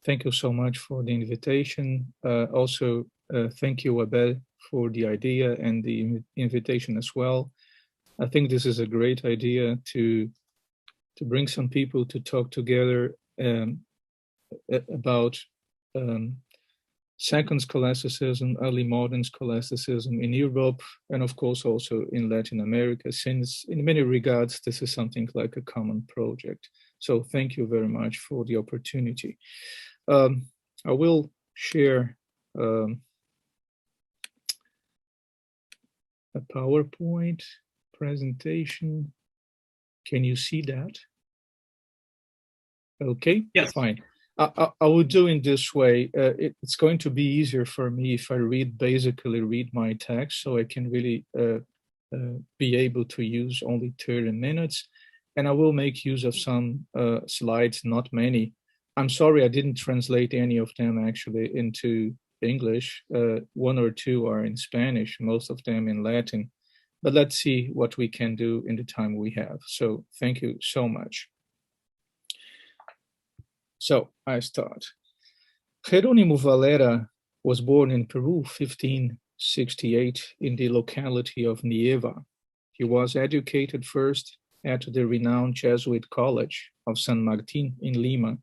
thank you so much for the invitation. Also, thank you, Abel, for the idea and the invitation as well. I think this is a great idea to bring some people to talk together about second scholasticism, early modern scholasticism in Europe, and of course also in Latin America, since in many regards this is something like a common project. So thank you very much for the opportunity. I will share a PowerPoint presentation. Can you see that? Okay, yes. Fine. I will do in this way. It's going to be easier for me if I basically read my text, so I can really be able to use only 30 minutes. And I will make use of some slides, not many. I'm sorry I didn't translate any of them actually into English. One or two are in Spanish, most of them in Latin. But let's see what we can do in the time we have. So thank you so much. So I start. Jeronimo Valera was born in Peru, 1568, in the locality of Nieva. He was educated first at the renowned Jesuit College of San Martin in Lima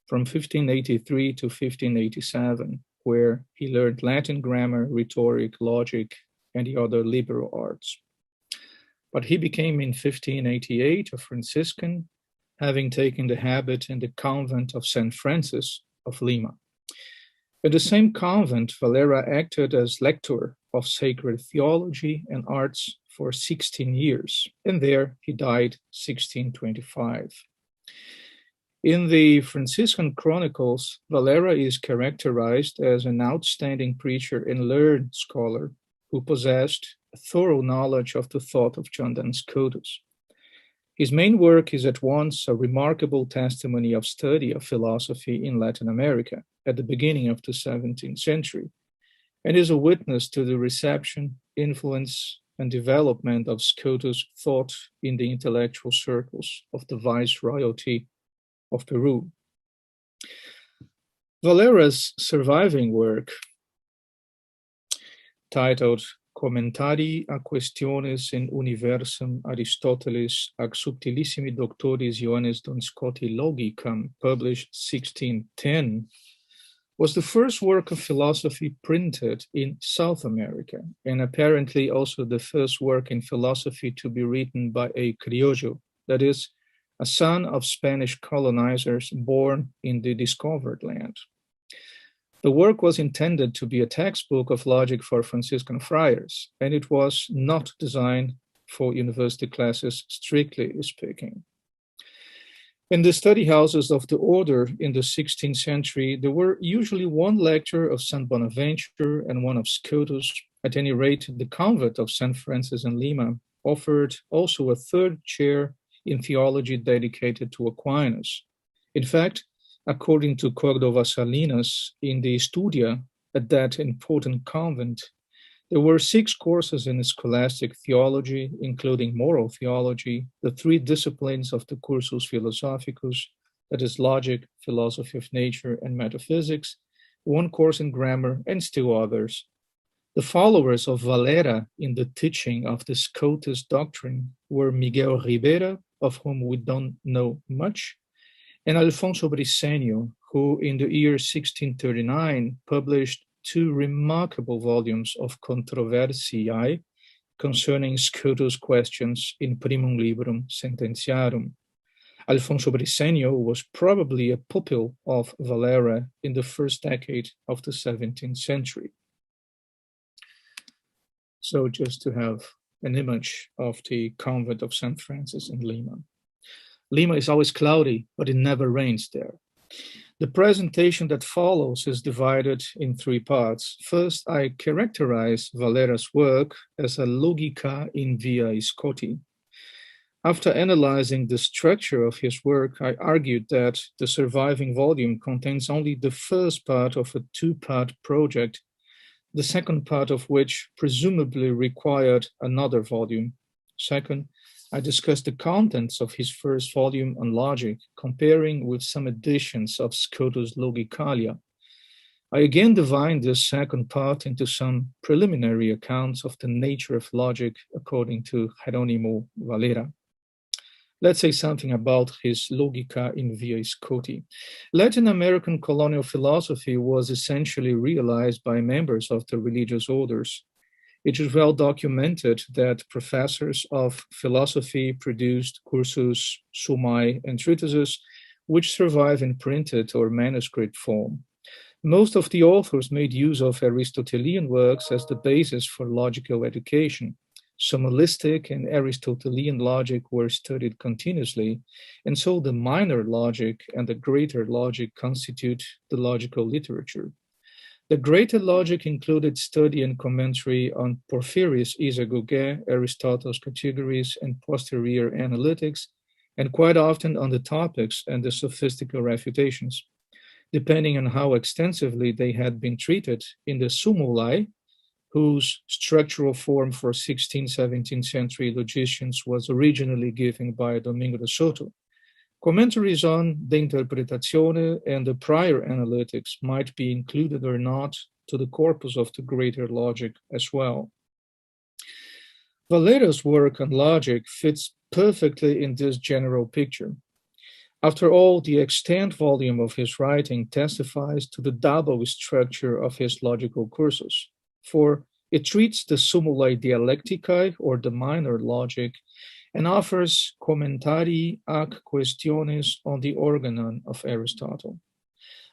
from 1583 to 1587, where he learned Latin grammar, rhetoric, logic, and the other liberal arts. But he became in 1588 a Franciscan, having taken the habit in the convent of St. Francis of Lima. In the same convent, Valera acted as lector of sacred theology and arts for 16 years, and there he died 1625. In the Franciscan Chronicles, Valera is characterized as an outstanding preacher and learned scholar who possessed a thorough knowledge of the thought of John Duns Scotus. His main work is at once a remarkable testimony of study of philosophy in Latin America at the beginning of the 17th century, and is a witness to the reception, influence, and development of Scotus' thought in the intellectual circles of the Viceroyalty of Peru. Valera's surviving work, titled Commentarii a questiones in universum Aristoteles ac subtilissimi doctoris Ioannis Duns Scoti logicam, published 1610, was the first work of philosophy printed in South America, and apparently also the first work in philosophy to be written by a criollo, that is, a son of Spanish colonizers born in the discovered land. The work was intended to be a textbook of logic for Franciscan friars, and it was not designed for university classes, strictly speaking. In the study houses of the order in the 16th century, there were usually one lecture of St. Bonaventure and one of Scotus. At any rate, the convent of St. Francis in Lima offered also a third chair in theology dedicated to Aquinas. In fact, according to Cordova Salinas, in the Studia at that important convent, there were 6 courses in scholastic theology, including moral theology, the 3 disciplines of the Cursus Philosophicus, that is logic, philosophy of nature, and metaphysics, 1 course in grammar, and still others. The followers of Valera in the teaching of the Scotus doctrine were Miguel Ribera, of whom we don't know much, and Alfonso Briceño, who in the year 1639 published 2 remarkable volumes of Controversiae concerning Scotus questions in Primum Librum Sententiarum. Alfonso Briceño was probably a pupil of Valera in the first decade of the 17th century. So just to have an image of the convent of St. Francis in Lima. Lima is always cloudy, but it never rains there. The presentation that follows is divided in 3 parts. First, I characterize Valera's work as a logica in via Scoti. After analyzing the structure of his work, I argued that the surviving volume contains only the first part of a 2-part project, the second part of which presumably required another volume. Second, I discussed the contents of his first volume on logic, comparing with some editions of Scotus Logicalia. I again divided this second part into some preliminary accounts of the nature of logic according to Jeronimo Valera. Let's say something about his Logica in via Scoti. Latin American colonial philosophy was essentially realized by members of the religious orders. It is well documented that professors of philosophy produced cursus, summae, and treatises, which survive in printed or manuscript form. Most of the authors made use of Aristotelian works as the basis for logical education. Summolistic and Aristotelian logic were studied continuously, and so the minor logic and the greater logic constitute the logical literature. The greater logic included study and commentary on Porphyrius Isagoge, Aristotle's categories, and posterior analytics, and quite often on the topics and the sophistical refutations. Depending on how extensively they had been treated in the Summulae, whose structural form for 16th, 17th century logicians was originally given by Domingo de Soto. Commentaries on De Interpretatione and the prior analytics might be included or not to the corpus of the greater logic as well. Valera's work on logic fits perfectly in this general picture. After all, the extant volume of his writing testifies to the double structure of his logical cursus, for it treats the Summulae Dialecticae, or the minor logic, and offers commentarii ac questiones on the organon of Aristotle.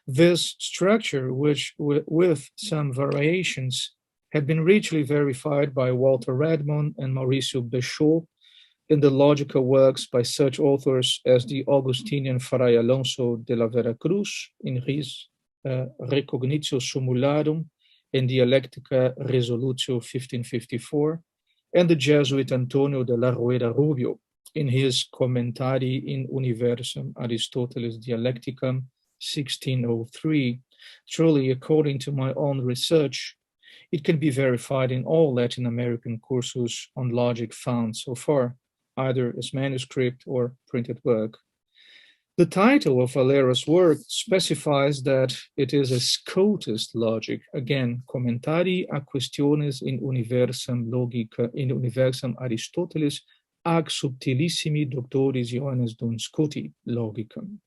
This structure, which with some variations had been richly verified by Walter Redmond and Mauricio Bechot in the logical works by such authors as the Augustinian Fray Alonso de la Vera Cruz in his Recognitio Summularum and Dialectica Resolutio 1554, and the Jesuit Antonio de la Rueda Rubio in his Commentari in Universum Aristotelis Dialecticam 1603. Truly, according to my own research, it can be verified in all Latin American cursus on logic found so far, either as manuscript or printed work. The title of Valera's work specifies that it is a Scotist logic, again, Commentari a questiones in Universum Logica, in Universum Aristotelis, ac subtilissimi doctoris Ioannes dum Scoti logicam.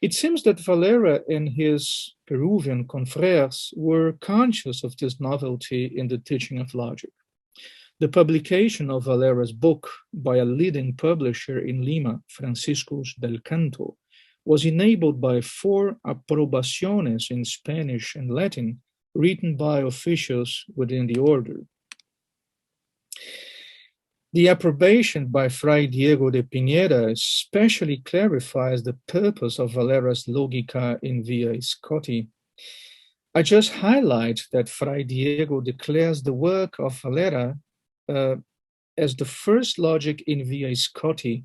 It seems that Valera and his Peruvian confreres were conscious of this novelty in the teaching of logic. The publication of Valera's book by a leading publisher in Lima, Franciscus del Canto, was enabled by 4 approbaciones in Spanish and Latin written by officials within the order. The approbation by Fray Diego de Pineda especially clarifies the purpose of Valera's Logica in via Scoti. I just highlight that Fray Diego declares the work of Valera as the first logic in via Scoti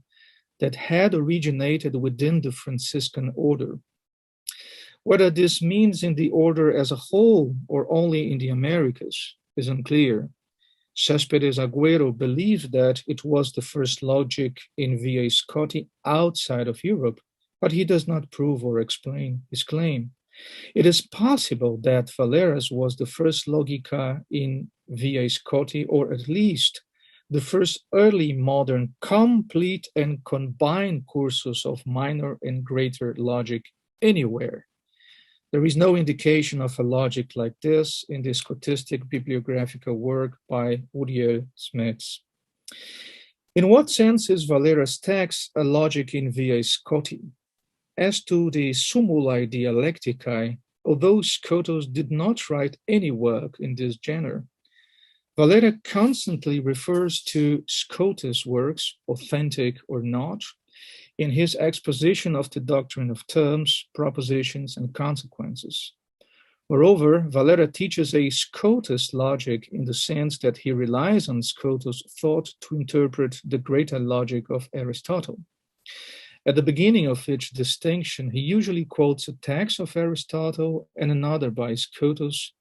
that had originated within the Franciscan order. Whether this means in the order as a whole or only in the Americas is unclear. Céspedes Agüero believes that it was the first logic in via Scoti outside of Europe, but he does not prove or explain his claim. It is possible that Valera's was the first logica in via Scoti, or at least the first early modern complete and combined cursus of minor and greater logic anywhere. There is no indication of a logic like this in the Scotistic bibliographical work by Uriel Smets. In what sense is Valera's text a logic in via Scoti? As to the Summulae Dialecticae, although Scotus did not write any work in this genre, Valera constantly refers to Scotus' works, authentic or not, in his exposition of the doctrine of terms, propositions, and consequences. Moreover, Valera teaches a Scotist logic in the sense that he relies on Scotus' thought to interpret the greater logic of Aristotle. At the beginning of each distinction, he usually quotes a text of Aristotle and another by Scotus,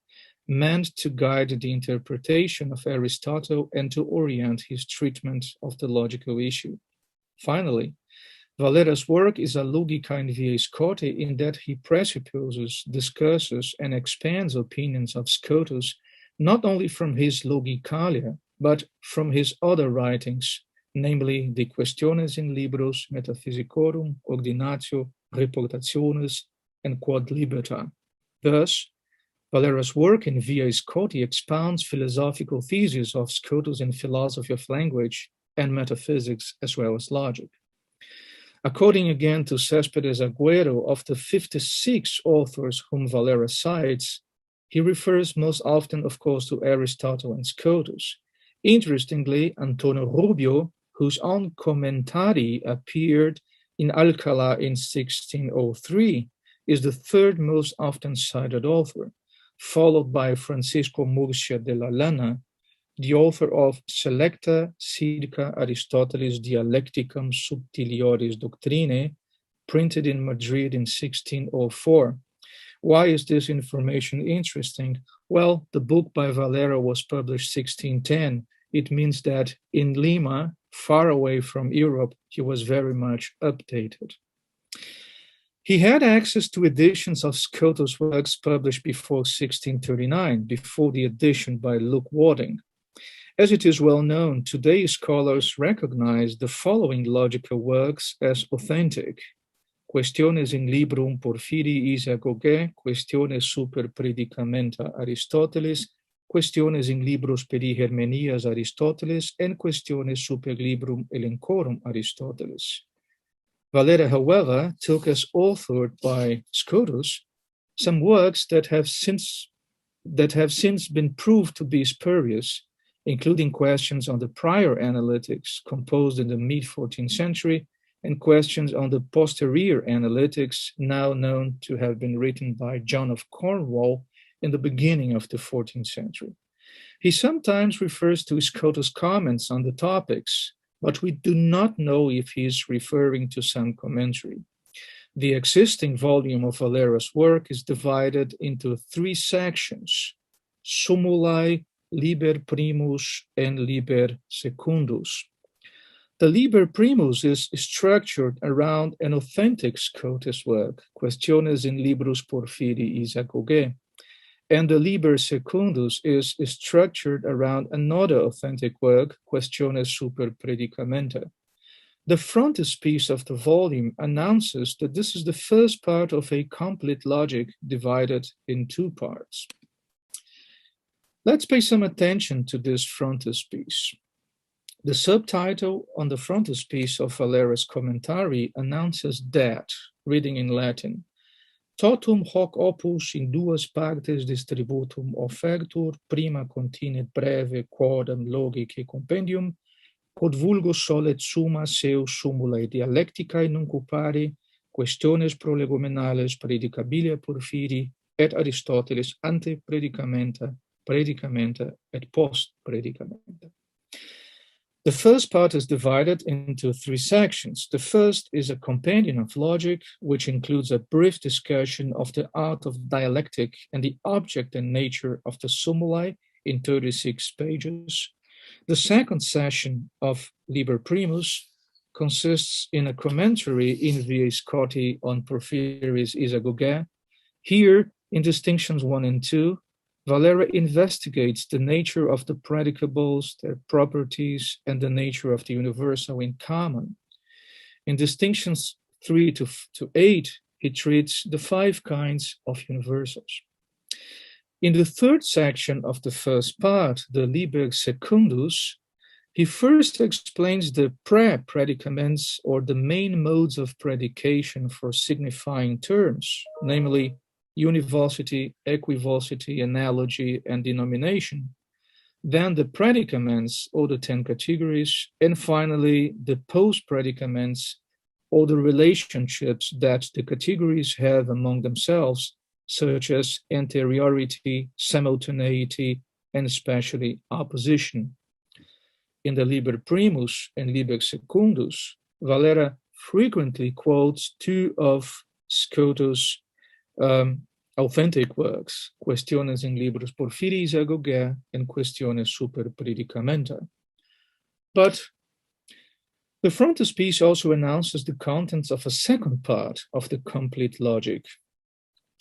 meant to guide the interpretation of Aristotle and to orient his treatment of the logical issue. Finally, Valera's work is a logica in via Scoti in that he presupposes, discusses, and expands opinions of Scotus not only from his Logicalia, but from his other writings, namely the Questiones in Libros Metaphysicorum, Ordinatio, Reportationes, and Quod Liberta. Thus, Valera's work in via Scoti expounds philosophical theses of Scotus in philosophy of language and metaphysics as well as logic. According again to Céspedes Agüero, of the 56 authors whom Valera cites, he refers most often, of course, to Aristotle and Scotus. Interestingly, Antonio Rubio, whose own commentary appeared in Alcalá in 1603, is the third most often cited author, followed by Francisco Murcia de la Lana, the author of Selecta Circa Aristotelis Dialecticum Subtilioris Doctrinae, printed in Madrid in 1604. Why is this information interesting? Well, the book by Valera was published 1610. It means that in Lima, far away from Europe, he was very much updated. He had access to editions of Scotus' works published before 1639, before the edition by Luke Wadding. As it is well known, today scholars recognize the following logical works as authentic: Questiones in Librum Porphyrii Isagoge, Questiones super Predicamenta Aristotelis, Questiones in Libros peri Hermenias Aristotelis, and Questiones super Librum Elencorum Aristotelis. Valera, however, took as authored by Scotus some works that have since been proved to be spurious, including questions on the prior analytics composed in the mid-14th century and questions on the posterior analytics now known to have been written by John of Cornwall in the beginning of the 14th century. He sometimes refers to Scotus' comments on the topics, but we do not know if he is referring to some commentary. The existing volume of Valera's work is divided into 3 sections: Sumulae, Liber Primus, and Liber Secundus. The Liber Primus is structured around an authentic Scotus work, Questiones in Libros Porphyrii Isagoge, and the Liber Secundus is structured around another authentic work, Questiones super Predicamenta. The frontispiece of the volume announces that this is the first part of a complete logic divided in 2 parts. Let's pay some attention to this frontispiece. The subtitle on the frontispiece of Valera's commentary announces that, reading in Latin, Totum hoc opus in 2 partes distributum offertur, prima continet breve quodam logicae compendium, quod vulgo solet summa seu sumulae dialecticae nuncupare, questiones prolegomenales predicabilia Porphyrii et Aristotelis ante predicamenta et post predicamenta. The first part is divided into 3 sections. The first is a compendium of logic, which includes a brief discussion of the art of dialectic and the object and nature of the sumulae in 36 pages. The second session of Liber Primus consists in a commentary in via Scoti on Porphyries Isagoge. Here, in distinctions 1 and 2, Valera investigates the nature of the predicables, their properties, and the nature of the universal in common. In distinctions 3 to 8, he treats the 5 kinds of universals. In the third section of the first part, the Liber Secundus, he first explains the pre-predicaments, or the main modes of predication for signifying terms, namely univocity, equivocity, analogy, and denomination. Then the predicaments, or the 10 categories, and finally the post-predicaments, or the relationships that the categories have among themselves, such as anteriority, simultaneity, and especially opposition. In the Liber Primus and Liber Secundus, Valera frequently quotes 2 of Scotus' authentic works, Cuestiones in libros porfiris agoge and Cuestiones super predicamenta. But the frontispiece also announces the contents of a second part of the complete logic.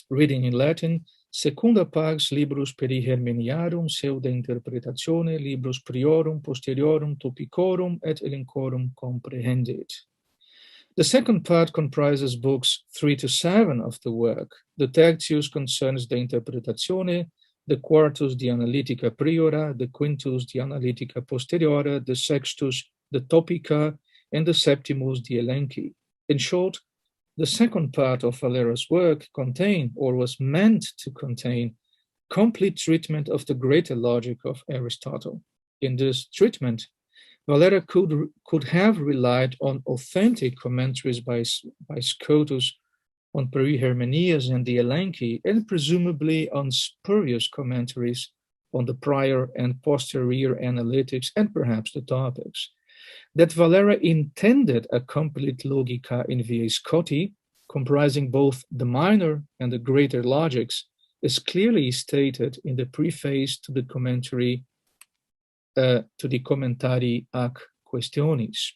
Reading in Latin, secunda pax libros peri hermeniarum pseudo interpretatione libros priorum posteriorum topicorum et elencorum comprehendit. The second part comprises books 3 to 7 of the work. The tertius concerns the interpretatione, the quartus the analytica priora, the quintus the analytica posteriora, the sextus the topica, and the septimus the elenchi. In short, the second part of Valera's work contained, or was meant to contain, complete treatment of the greater logic of Aristotle. In this treatment, Valera could have relied on authentic commentaries by Scotus on Perihermenias and the Elenchi, and presumably on spurious commentaries on the prior and posterior analytics and perhaps the topics. That Valera intended a complete logica in via Scoti, comprising both the minor and the greater logics, is clearly stated in the preface to the commentary to the Commentari ac Questionis.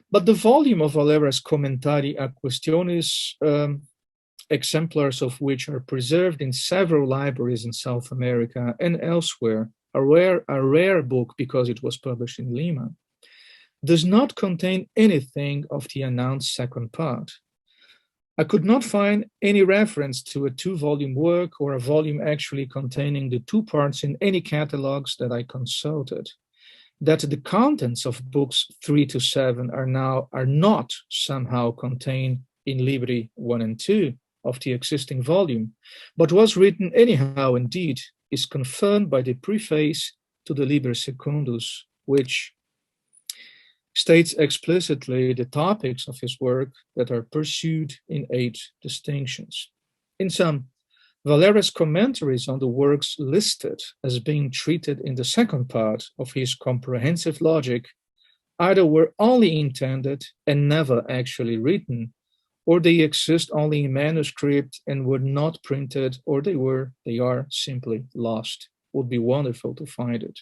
But the volume of Valera's Commentari ac Questionis, exemplars of which are preserved in several libraries in South America and elsewhere, a rare book because it was published in Lima, does not contain anything of the announced second part. I could not find any reference to a 2-volume work or a volume actually containing the 2 parts in any catalogs that I consulted. That the contents of books 3 to 7 are not somehow contained in Libri 1 and 2 of the existing volume, but was written anyhow indeed, is confirmed by the preface to the Liber Secundus, which states explicitly the topics of his work that are pursued in 8 distinctions. In sum, Valera's commentaries on the works listed as being treated in the second part of his comprehensive logic either were only intended and never actually written, or they exist only in manuscript and were not printed, or they are simply lost. It would be wonderful to find it.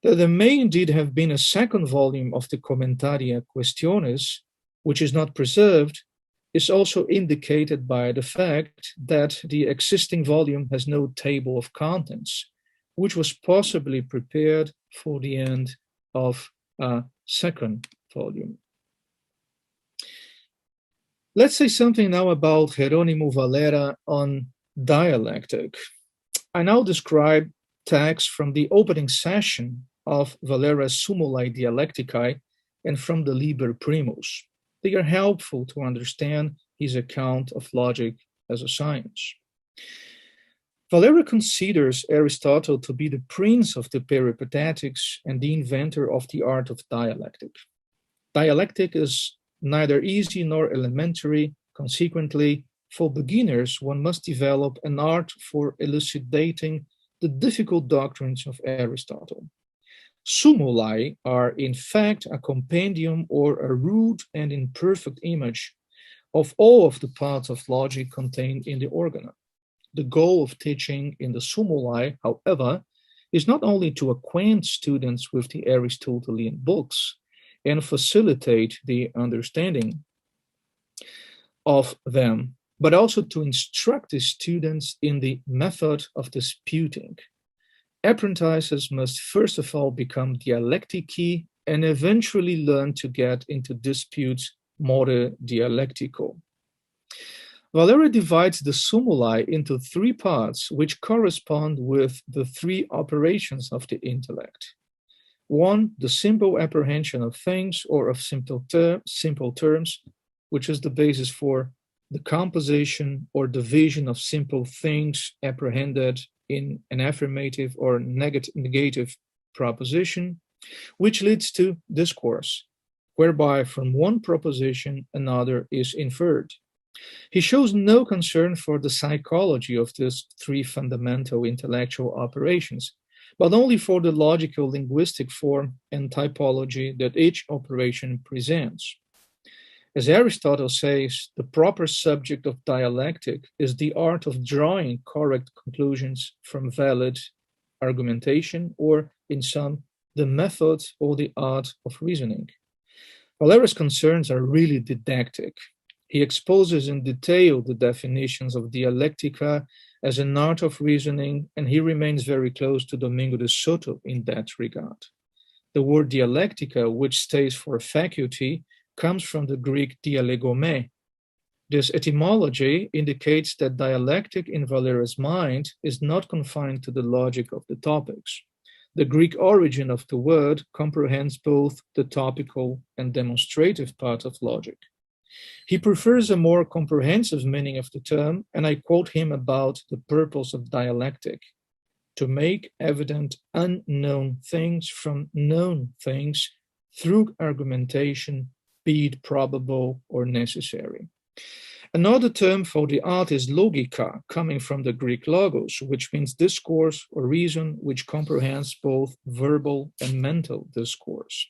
That there may indeed have been a second volume of the Commentaria Questiones, which is not preserved, is also indicated by the fact that the existing volume has no table of contents, which was possibly prepared for the end of a second volume. Let's say something now about Jeronimo Valera on dialectic. I now describe texts from the opening session of Valera's Summulae Dialecticae and from the Liber Primus. They are helpful to understand his account of logic as a science. Valera considers Aristotle to be the prince of the peripatetics and the inventor of the art of dialectic. Dialectic is neither easy nor elementary. Consequently, for beginners, one must develop an art for elucidating the difficult doctrines of Aristotle. Summulae are, in fact, a compendium or a rude and imperfect image of all of the parts of logic contained in the organon. The goal of teaching in the Summulae, however, is not only to acquaint students with the Aristotelian books and facilitate the understanding of them, but also to instruct the students in the method of disputing. Apprentices must first of all become dialectici and eventually learn to get into disputes more dialectical. Valera divides the Summulae into 3 parts, which correspond with the 3 operations of the intellect. 1, the simple apprehension of things or of simple terms, which is the basis for the composition or division of simple things apprehended in an affirmative or negative proposition, which leads to discourse, whereby from one proposition another is inferred. He shows no concern for the psychology of these 3 fundamental intellectual operations, but only for the logical linguistic form and typology that each operation presents. As Aristotle says, the proper subject of dialectic is the art of drawing correct conclusions from valid argumentation, or in sum, the method or the art of reasoning. Valera's concerns are really didactic. He exposes in detail the definitions of dialectica as an art of reasoning, and he remains very close to Domingo de Soto in that regard. The word dialectica, which stays for faculty, comes from the Greek dialegomē. This etymology indicates that dialectic in Valera's mind is not confined to the logic of the topics. The Greek origin of the word comprehends both the topical and demonstrative part of logic. He prefers a more comprehensive meaning of the term, and I quote him about the purpose of dialectic: to make evident unknown things from known things through argumentation, be it probable or necessary. Another term for the art is logika, coming from the Greek logos, which means discourse or reason, which comprehends both verbal and mental discourse.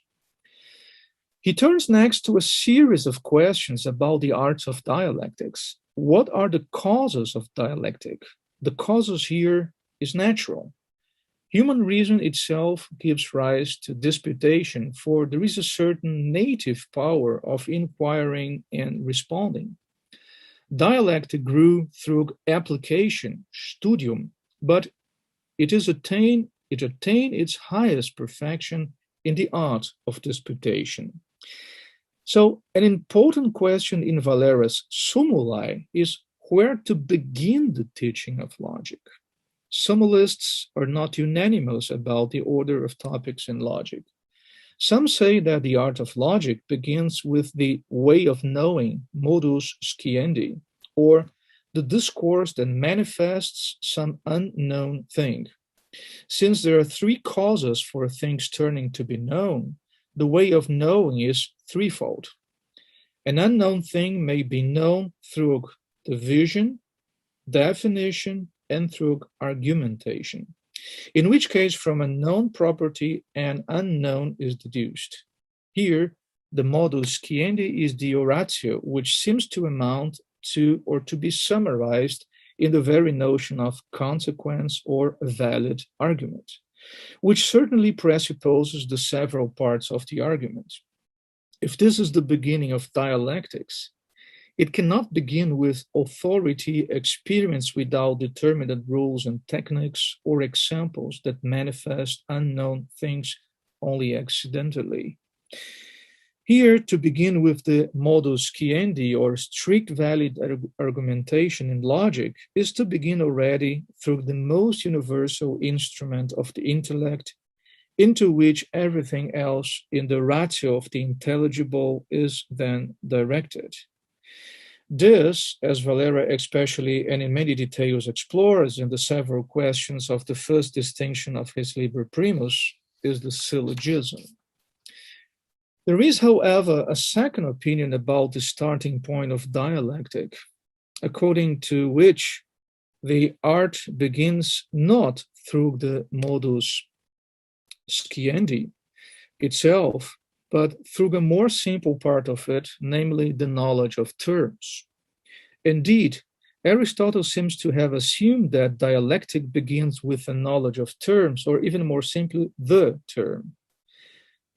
He turns next to a series of questions about the arts of dialectics. What are the causes of dialectic? The causes here is natural. Human reason itself gives rise to disputation, for there is a certain native power of inquiring and responding. Dialectic grew through application, studium, but it attained its highest perfection in the art of disputation. So an important question in Valera's Sumuli is where to begin the teaching of logic. Sumulists are not unanimous about the order of topics in logic. Some say that the art of logic begins with the way of knowing, modus sciendi, or the discourse that manifests some unknown thing. Since there are three causes for things turning to be known, the way of knowing is threefold. An unknown thing may be known through the vision, definition, and through argumentation, in which case from a known property an unknown is deduced. Here, the modus sciendi is the oratio, which seems to amount to or to be summarized in the very notion of consequence or valid argument, which certainly presupposes the several parts of the argument. If this is the beginning of dialectics, it cannot begin with authority experienced without determinate rules and techniques or examples that manifest unknown things only accidentally. Here, to begin with the modus sciendi, or strict valid argumentation in logic, is to begin already through the most universal instrument of the intellect, into which everything else in the ratio of the intelligible is then directed. This, as Valera especially and in many details explores in the several questions of the first distinction of his Liber Primus, is the syllogism. There is, however, a second opinion about the starting point of dialectic, according to which the art begins not through the modus sciendi itself, but through a more simple part of it, namely the knowledge of terms. Indeed, Aristotle seems to have assumed that dialectic begins with a knowledge of terms, or even more simply, the term.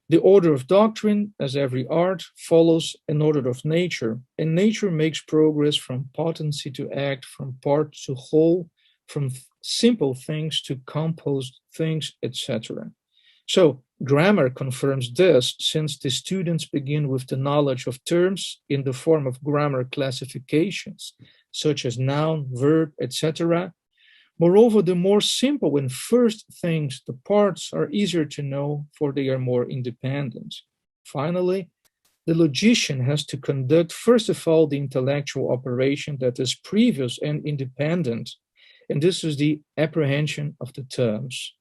The order of doctrine, as every art, follows an order of nature, and nature makes progress from potency to act, from part to whole, from simple things to composed things, etc. So, grammar confirms this, since the students begin with the knowledge of terms in the form of grammar classifications, such as noun, verb, etc. Moreover, the more simple and first things, the parts are easier to know, for they are more independent. Finally, the logician has to conduct, first of all, the intellectual operation that is previous and independent, and this is the apprehension of the terms.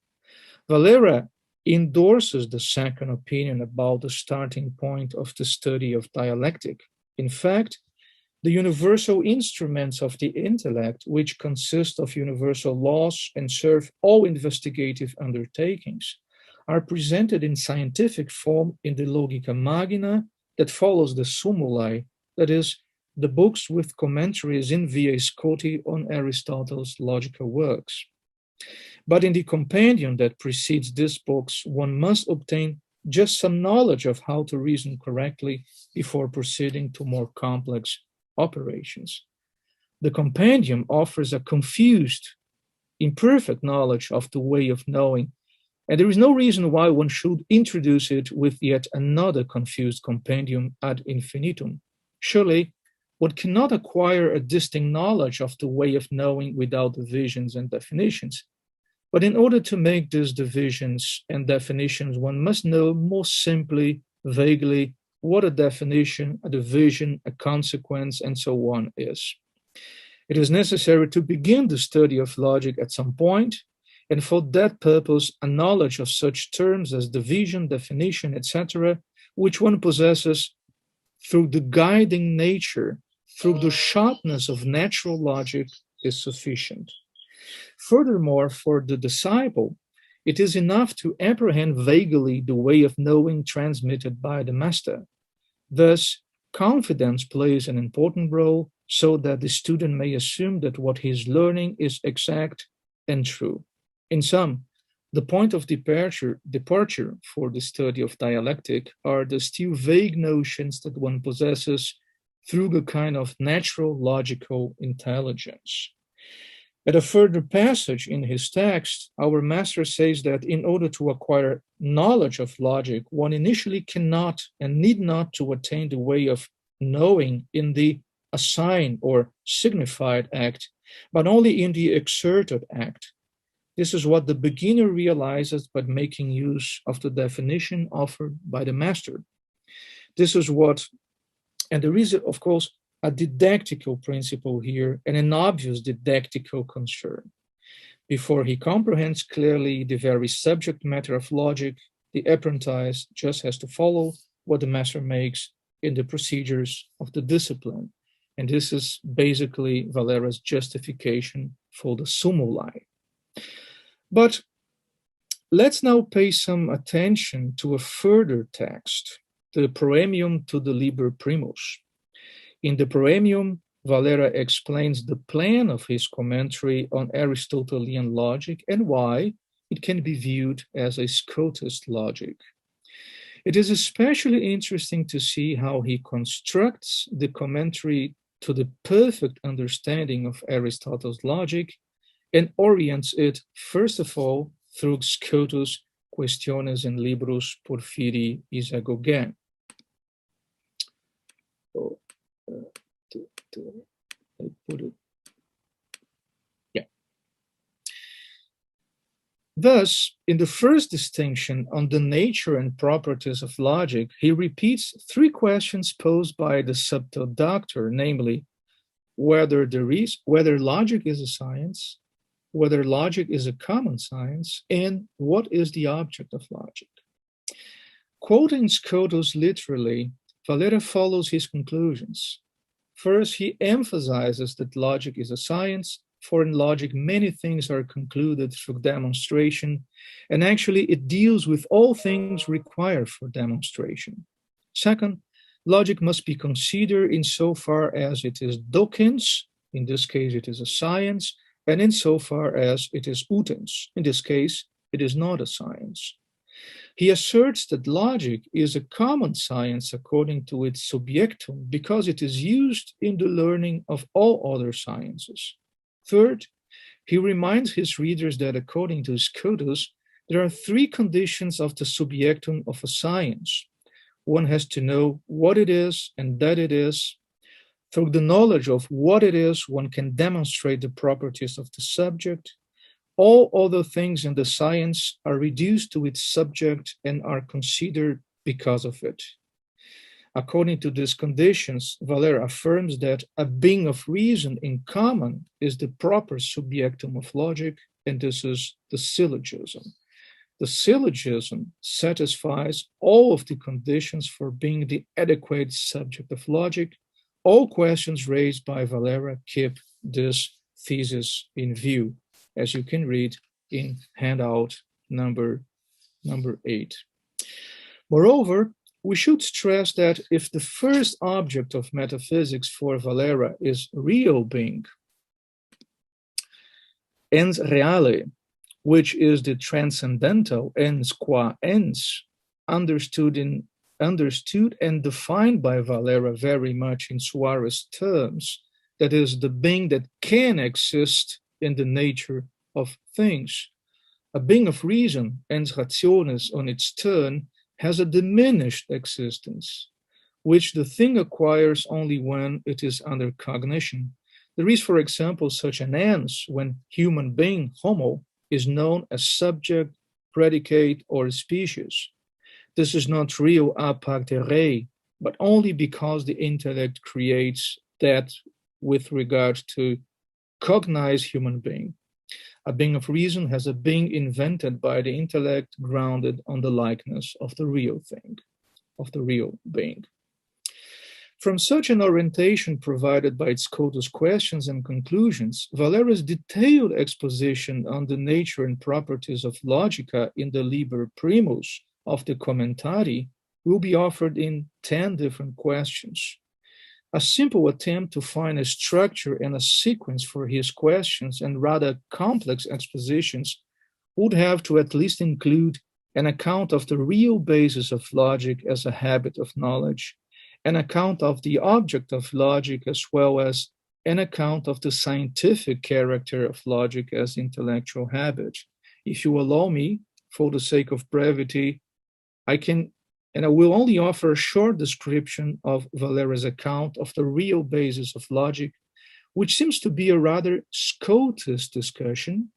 Valera endorses the second opinion about the starting point of the study of dialectic. In fact, the universal instruments of the intellect, which consist of universal laws and serve all investigative undertakings, are presented in scientific form in the Logica Magna that follows the Sumuli that is, the books with commentaries in via Scoti on Aristotle's logical works. But in the compendium that precedes these books, one must obtain just some knowledge of how to reason correctly before proceeding to more complex operations. The compendium offers a confused, imperfect knowledge of the way of knowing, and there is no reason why one should introduce it with yet another confused compendium ad infinitum. Surely, one cannot acquire a distinct knowledge of the way of knowing without divisions and definitions. But in order to make these divisions and definitions, one must know more simply, vaguely, what a definition, a division, a consequence, and so on is. It is necessary to begin the study of logic at some point, and for that purpose, a knowledge of such terms as division, definition, etc., which one possesses through the guiding nature, through the sharpness of natural logic, is sufficient. Furthermore, for the disciple, it is enough to apprehend vaguely the way of knowing transmitted by the master. Thus, confidence plays an important role so that the student may assume that what he is learning is exact and true. In sum, the point of departure for the study of dialectic are the still vague notions that one possesses through a kind of natural logical intelligence. At a further passage in his text, our master says that in order to acquire knowledge of logic, one initially cannot and need not to attain the way of knowing in the assigned or signified act, but only in the exerted act. This is what the beginner realizes by making use of the definition offered by the master. This is what, and there is, of course, a didactical principle here and an obvious didactical concern. Before he comprehends clearly the very subject matter of logic, the apprentice just has to follow what the master makes in the procedures of the discipline. And this is basically Valera's justification for the sumuli. But let's now pay some attention to a further text, the Proemium to the Liber Primus. In the Proemium, Valera explains the plan of his commentary on Aristotelian logic and why it can be viewed as a Scotist logic. It is especially interesting to see how he constructs the commentary to the perfect understanding of Aristotle's logic and orients it, first of all, through Scotus' Questiones in Libros Porphyrii Isagogen. I put it. Yeah. Thus, in the first distinction on the nature and properties of logic, he repeats three questions posed by the subtle doctor, namely, whether logic is a science, whether logic is a common science, and what is the object of logic. Quoting Scotus literally, Valera follows his conclusions. First, he emphasizes that logic is a science, for in logic many things are concluded through demonstration, and actually it deals with all things required for demonstration. Second, logic must be considered insofar as it is docens, in this case it is a science, and insofar as it is utens, in this case it is not a science. He asserts that logic is a common science according to its subjectum because it is used in the learning of all other sciences. Third, he reminds his readers that according to Scotus, there are three conditions of the subjectum of a science. One has to know what it is and that it is. Through the knowledge of what it is, one can demonstrate the properties of the subject. All other things in the science are reduced to its subject and are considered because of it. According to these conditions, Valera affirms that a being of reason in common is the proper subjectum of logic, and this is the syllogism. The syllogism satisfies all of the conditions for being the adequate subject of logic. All questions raised by Valera keep this thesis in view, as you can read in handout number 8. Moreover, We should stress that if the first object of metaphysics for Valera is real being, ens reale, which is the transcendental ens qua ens, understood and defined by Valera very much in Suarez terms, that is, the being that can exist in the nature of things. A being of reason, ens rationis, on its turn, has a diminished existence, which the thing acquires only when it is under cognition. There is, for example, such an ens when human being, homo, is known as subject, predicate, or species. This is not real a parte re, but only because the intellect creates that with regard to cognize human being. A being of reason has a being invented by the intellect grounded on the likeness of the real thing, of the real being. From such an orientation provided by Scoti's questions and conclusions, Valera's detailed exposition on the nature and properties of logica in the Liber Primus of the Commentari will be offered in 10 different questions. A simple attempt to find a structure and a sequence for his questions and rather complex expositions would have to at least include an account of the real basis of logic as a habit of knowledge, an account of the object of logic, as well as an account of the scientific character of logic as intellectual habit. If you allow me, for the sake of brevity, I will only offer a short description of Valera's account of the real basis of logic, which seems to be a rather Scotist discussion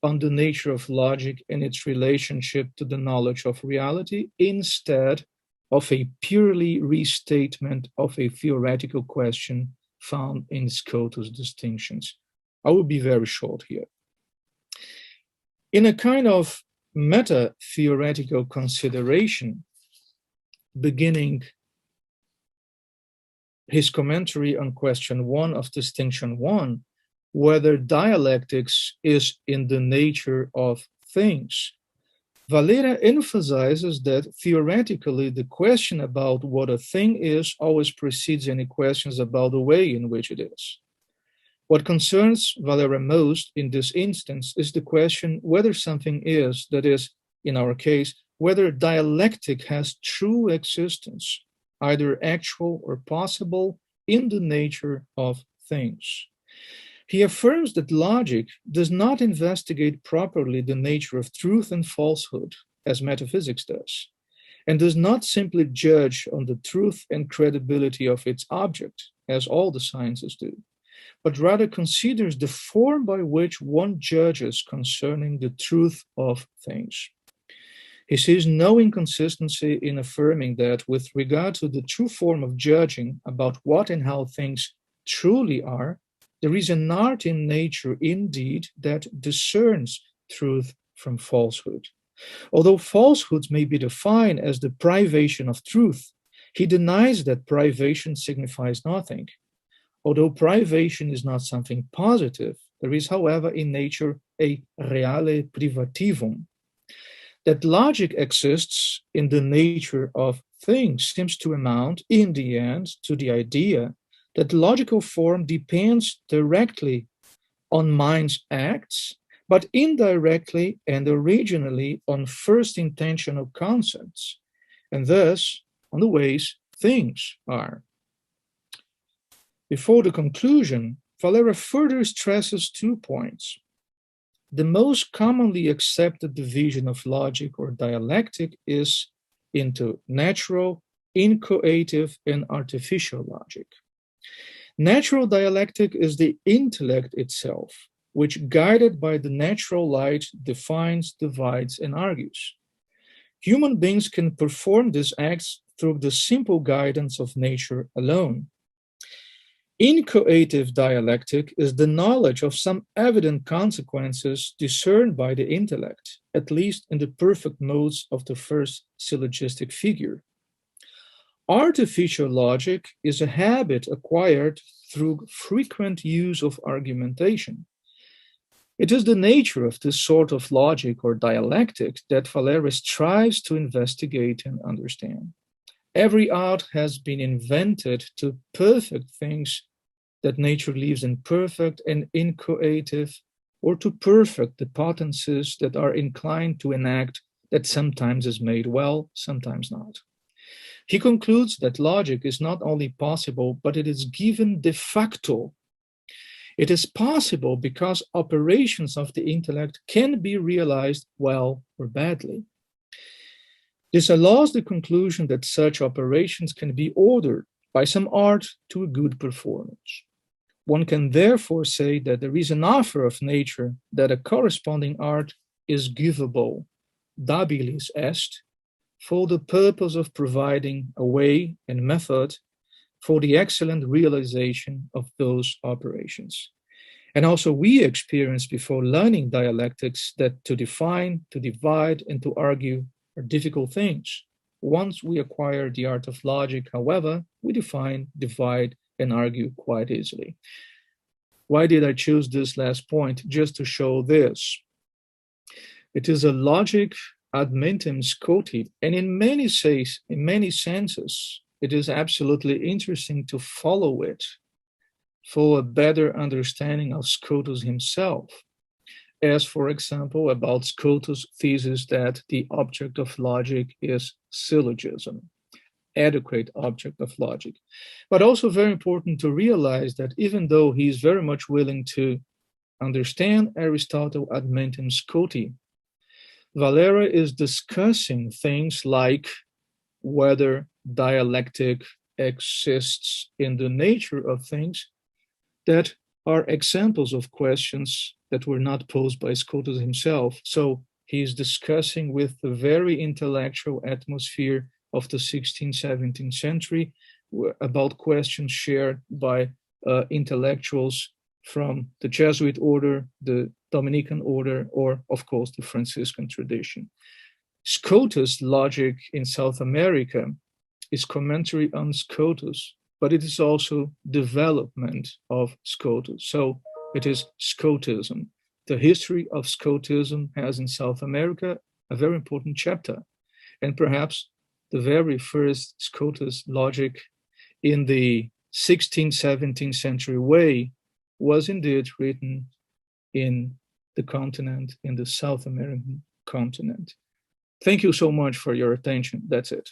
on the nature of logic and its relationship to the knowledge of reality, instead of a purely restatement of a theoretical question found in Scotus' distinctions. I will be very short here. In a kind of meta-theoretical consideration, beginning his commentary on question 1 of distinction 1, whether dialectics is in the nature of things, Valera emphasizes that theoretically the question about what a thing is always precedes any questions about the way in which it is. What concerns Valera most in this instance is the question whether something is, that is, in our case, whether dialectic has true existence, either actual or possible, in the nature of things. He affirms that logic does not investigate properly the nature of truth and falsehood, as metaphysics does, and does not simply judge on the truth and credibility of its object, as all the sciences do, but rather considers the form by which one judges concerning the truth of things. He sees no inconsistency in affirming that with regard to the true form of judging about what and how things truly are, there is an art in nature indeed that discerns truth from falsehood. Although falsehood may be defined as the privation of truth, he denies that privation signifies nothing. Although privation is not something positive, there is, however, in nature a reale privativum. That logic exists in the nature of things seems to amount, in the end, to the idea that logical form depends directly on mind's acts, but indirectly and originally on first intentional concepts, and thus on the ways things are. Before the conclusion, Valera further stresses 2 points. The most commonly accepted division of logic or dialectic is into natural, inchoative, and artificial logic. Natural dialectic is the intellect itself, which, guided by the natural light, defines, divides, and argues. Human beings can perform these acts through the simple guidance of nature alone. Inchoative dialectic is the knowledge of some evident consequences discerned by the intellect, at least in the perfect modes of the first syllogistic figure. Artificial logic is a habit acquired through frequent use of argumentation. It is the nature of this sort of logic or dialectic that Valera strives to investigate and understand. Every art has been invented to perfect things that nature leaves imperfect and inchoate, or to perfect the potencies that are inclined to enact that sometimes is made well, sometimes not. He concludes that logic is not only possible, but it is given de facto. It is possible because operations of the intellect can be realized well or badly. This allows the conclusion that such operations can be ordered by some art to a good performance. One can therefore say that there is an offer of nature that a corresponding art is givable, dabilis est, for the purpose of providing a way and method for the excellent realization of those operations. And also we experienced before learning dialectics that to define, to divide, and to argue are difficult things. Once we acquire the art of logic, however, we define, divide, and argue quite easily. Why did I choose this last point? Just to show this. It is a logic ad mentem Scoti, and in many senses, it is absolutely interesting to follow it for a better understanding of Scotus himself, as for example, about Scotus' thesis that the object of logic is syllogism, adequate object of logic. But also very important to realize that even though he is very much willing to understand Aristotle ad mentem Scoti, Valera is discussing things like whether dialectic exists in the nature of things that are examples of questions that were not posed by Scotus himself. So he's discussing with the very intellectual atmosphere of the 16th, 17th century about questions shared by intellectuals from the Jesuit order, the Dominican order, or of course the Franciscan tradition. Scotus' logic in South America is commentary on Scotus, but it is also development of Scotus. So it is Scotism. The history of Scotism has in South America a very important chapter, and perhaps the very first Scotus logic in the 16th, 17th century way was indeed written in the continent, in the South American continent. Thank you so much for your attention. That's it.